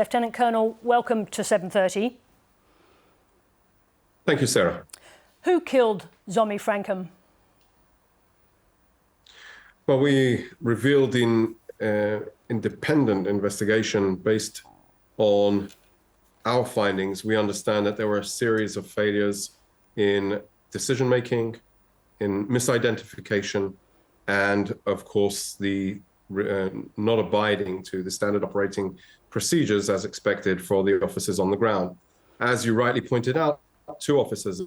Lieutenant Colonel, welcome to 7:30. Thank you, Sarah. Who killed Zomi Frankcom? Well, we revealed in independent investigation based on our findings, we understand that there were a series of failures in decision-making, in misidentification, and of course, the not abiding to the standard operating procedures as expected for the officers on the ground. As you rightly pointed out, 2 officers,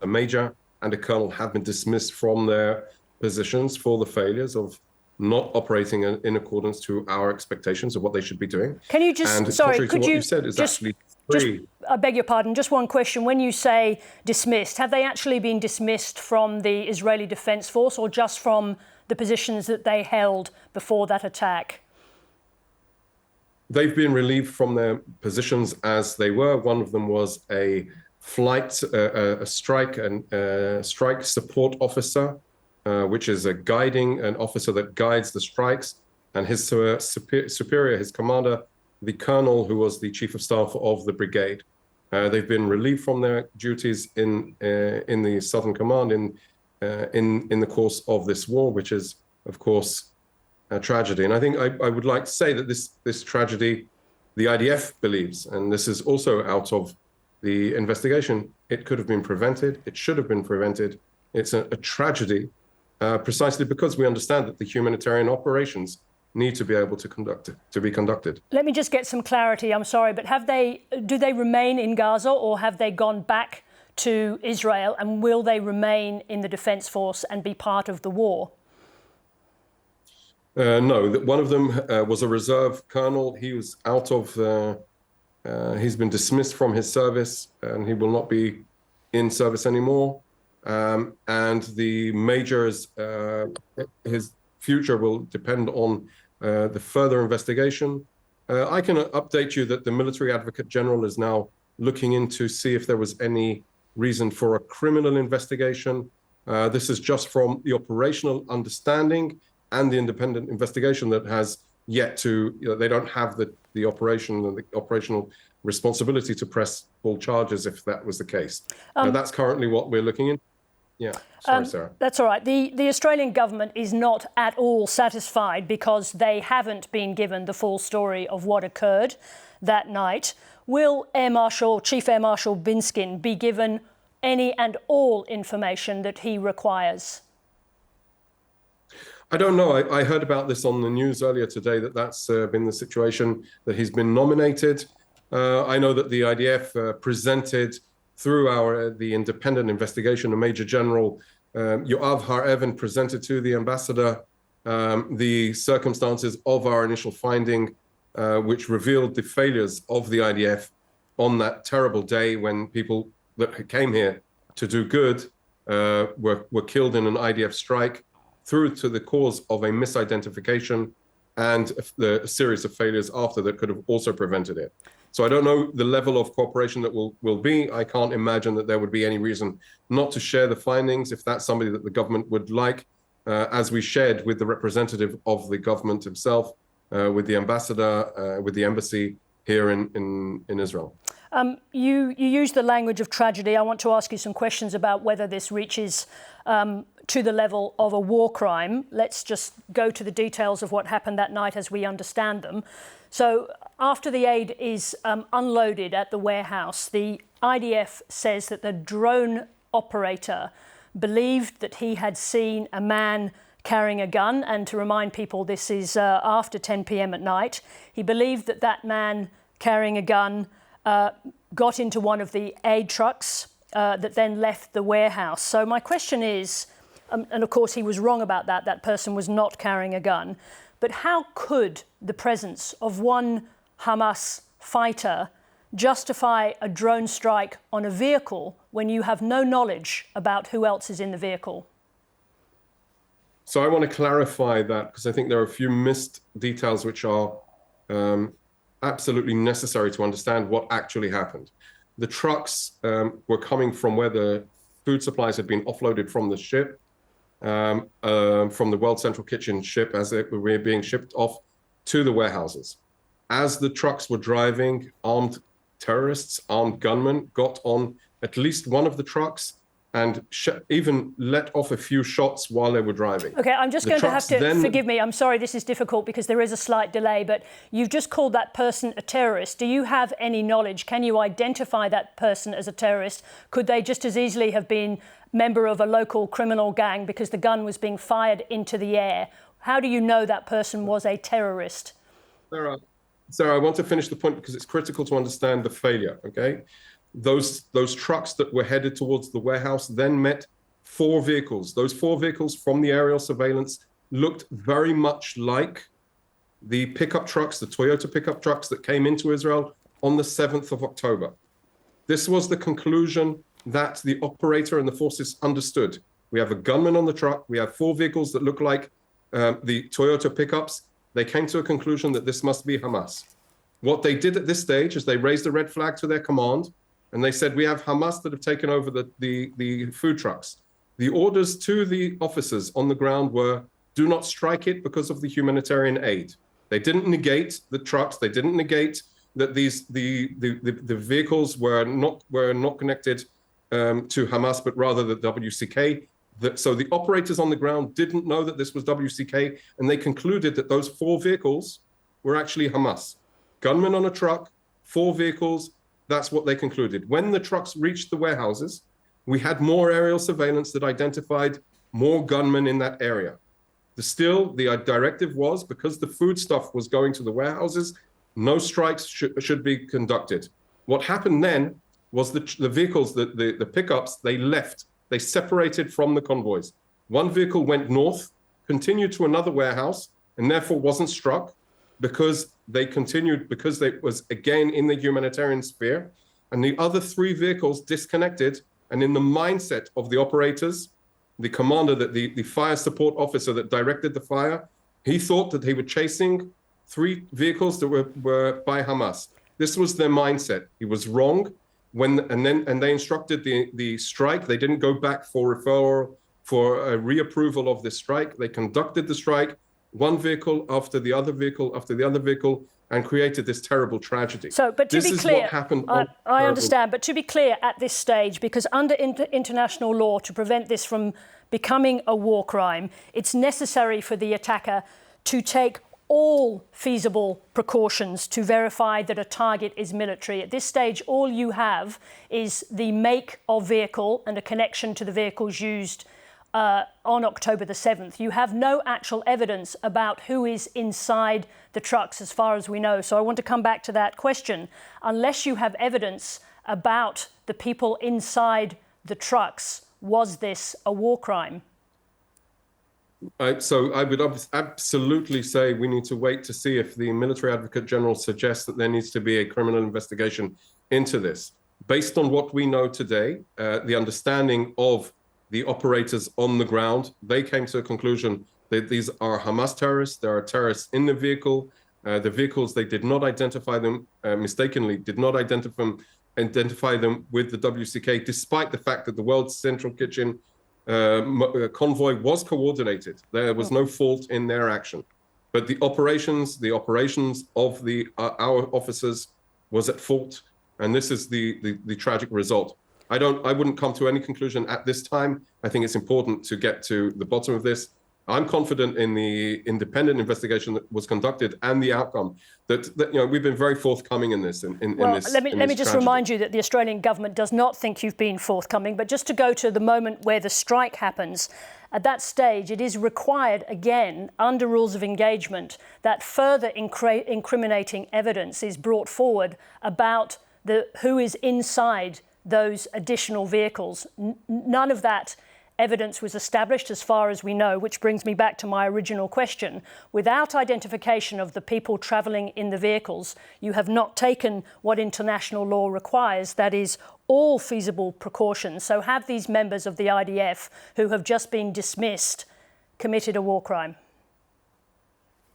a major and a colonel, have been dismissed from their positions for the failures of not operating in accordance to our expectations of what they should be doing. Can you just, and sorry, could you said is actually free. I beg your pardon, just one question. When you say dismissed, have they actually been dismissed from the Israeli Defense Force or just from the positions that they held before that attack? They've been relieved from their positions as they were. One of them was a strike support officer, which is an officer that guides the strikes, and his superior, his commander, the colonel, who was the chief of staff of the brigade. They've been relieved from their duties in the Southern Command in the course of this war, which is, of course, a tragedy. And I think I would like to say that this tragedy, the IDF believes, and this is also out of the investigation, it could have been prevented. It should have been prevented. It's a tragedy, precisely because we understand that the humanitarian operations need to be able to be conducted. Let me just get some clarity. I'm sorry, but do they remain in Gaza, or have they gone back to Israel, and will they remain in the Defence Force and be part of the war? No, one of them was a reserve colonel. He was he's been dismissed from his service, and he will not be in service anymore. And the major's, his future will depend on the further investigation. I can update you that the Military Advocate General is now looking into see if there was any reason for a criminal investigation. This is just from the operational understanding and the independent investigation that has yet to, they don't have the operational responsibility to press full charges if that was the case. That's currently what we're looking in. Yeah, sorry, Sarah. That's all right. The Australian government is not at all satisfied because they haven't been given the full story of what occurred that night. Will Chief Air Marshal Binskin be given any and all information that he requires? I don't know. I heard about this on the news earlier today, that's been the situation, that he's been nominated. I know that the IDF presented through the independent investigation, a Major General Yoav Har-Evan presented to the ambassador the circumstances of our initial finding, which revealed the failures of the IDF on that terrible day when people that came here to do good were killed in an IDF strike, through to the cause of a misidentification and a series of failures after that could have also prevented it. So I don't know the level of cooperation that will be. I can't imagine that there would be any reason not to share the findings if that's somebody that the government would like, as we shared with the representative of the government himself, with the ambassador, with the embassy here in Israel. You used the language of tragedy. I want to ask you some questions about whether this reaches to the level of a war crime. Let's just go to the details of what happened that night as we understand them. So after the aid is unloaded at the warehouse, the IDF says that the drone operator believed that he had seen a man carrying a gun. And to remind people, this is after 10 p.m. at night. He believed that that man carrying a gun got into one of the aid trucks that then left the warehouse. So my question is, and of course he was wrong about that, that person was not carrying a gun, but how could the presence of one Hamas fighter justify a drone strike on a vehicle when you have no knowledge about who else is in the vehicle? So I want to clarify that because I think there are a few missed details which are absolutely necessary to understand what actually happened. The trucks were coming from where the food supplies had been offloaded from the ship, from the World Central Kitchen ship as it were being shipped off to the warehouses. as the trucks were driving, armed terrorists, armed gunmen got on at least one of the trucks and even let off a few shots while they were driving. Okay, I'm just going to have to, forgive me, I'm sorry this is difficult because there is a slight delay, but you've just called that person a terrorist. Do you have any knowledge? Can you identify that person as a terrorist? Could they just as easily have been member of a local criminal gang because the gun was being fired into the air? How do you know that person was a terrorist? Sarah, I want to finish the point because it's critical to understand the failure, okay? Those trucks that were headed towards the warehouse then met 4 vehicles. Those 4 vehicles from the aerial surveillance looked very much like the pickup trucks, the Toyota pickup trucks that came into Israel on the 7th of October. This was the conclusion that the operator and the forces understood. We have a gunman on the truck. We have 4 vehicles that look like the Toyota pickups. They came to a conclusion that this must be Hamas. What they did at this stage is they raised a red flag to their command, and they said, we have Hamas that have taken over the food trucks. The orders to the officers on the ground were, do not strike it because of the humanitarian aid. They didn't negate the trucks. They didn't negate that the vehicles were not connected to Hamas, but rather the WCK. So the operators on the ground didn't know that this was WCK, and they concluded that those 4 vehicles were actually Hamas. Gunmen on a truck, 4 vehicles, that's what they concluded. When the trucks reached the warehouses, we had more aerial surveillance that identified more gunmen in that area. The directive was, because the food stuff was going to the warehouses, no strikes should be conducted. What happened then was the vehicles, the pickups, they left. They separated from the convoys. One vehicle went north, continued to another warehouse, and therefore wasn't struck because they continued, because they was again in the humanitarian sphere. And the other 3 vehicles disconnected. And in the mindset of the operators, the commander, the fire support officer that directed the fire, he thought that they were chasing 3 vehicles that were by Hamas. This was their mindset. He was wrong. And they instructed the strike. They didn't go back for referral, for a reapproval of the strike. They conducted the strike, one vehicle after the other vehicle after the other vehicle, and created this terrible tragedy. So, but to be clear, what happened I understand, but to be clear at this stage, because under international law, to prevent this from becoming a war crime, it's necessary for the attacker to take all feasible precautions to verify that a target is military. At this stage, all you have is the make of vehicle and a connection to the vehicles used on October the 7th. You have no actual evidence about who is inside the trucks as far as we know. So I want to come back to that question. Unless you have evidence about the people inside the trucks, was this a war crime? So I would absolutely say we need to wait to see if the military advocate general suggests that there needs to be a criminal investigation into this. Based on what we know today, the understanding of the operators on the ground, they came to a conclusion that these are Hamas terrorists. There are terrorists in the vehicle. The vehicles, they did not identify them, mistakenly did not identify them with the WCK, despite the fact that the World Central Kitchen convoy was coordinated. There was no fault in their action. But the operations of our officers was at fault. And this is the tragic result. I wouldn't come to any conclusion at this time. I think it's important to get to the bottom of this. I'm confident in the independent investigation that was conducted and the outcome. That we've been very forthcoming in this. Let me just remind you that the Australian government does not think you've been forthcoming. But just to go to the moment where the strike happens, at that stage, it is required again under rules of engagement that further incriminating evidence is brought forward about who is inside those additional vehicles. None of that evidence was established as far as we know, which brings me back to my original question. Without identification of the people travelling in the vehicles, you have not taken what international law requires, that is, all feasible precautions. So have these members of the IDF who have just been dismissed committed a war crime?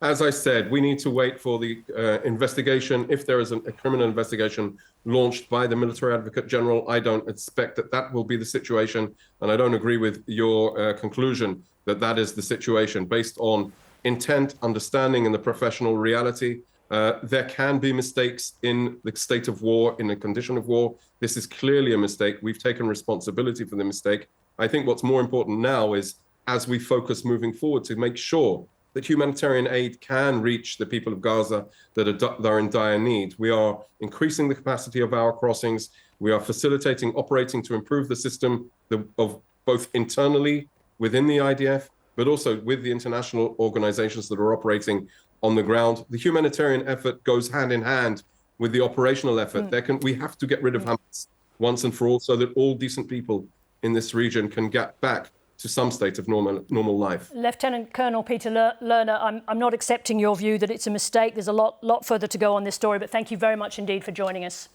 As I said, we need to wait for the investigation. If there is a criminal investigation launched by the military advocate general, I don't expect that will be the situation. And I don't agree with your conclusion that that is the situation based on intent, understanding, and the professional reality. There can be mistakes in the state of war, in a condition of war. This is clearly a mistake. We've taken responsibility for the mistake. I think what's more important now is, as we focus moving forward, to make sure that humanitarian aid can reach the people of Gaza that are in dire need. We are increasing the capacity of our crossings. We are facilitating, operating to improve the system of both internally within the IDF, but also with the international organizations that are operating on the ground. The humanitarian effort goes hand in hand with the operational effort. We have to get rid of Hamas once and for all, so that all decent people in this region can get back to some state of normal life. Lieutenant Colonel Peter Lerner, I'm not accepting your view that it's a mistake. There's a lot further to go on this story, but thank you very much indeed for joining us.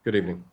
Good evening.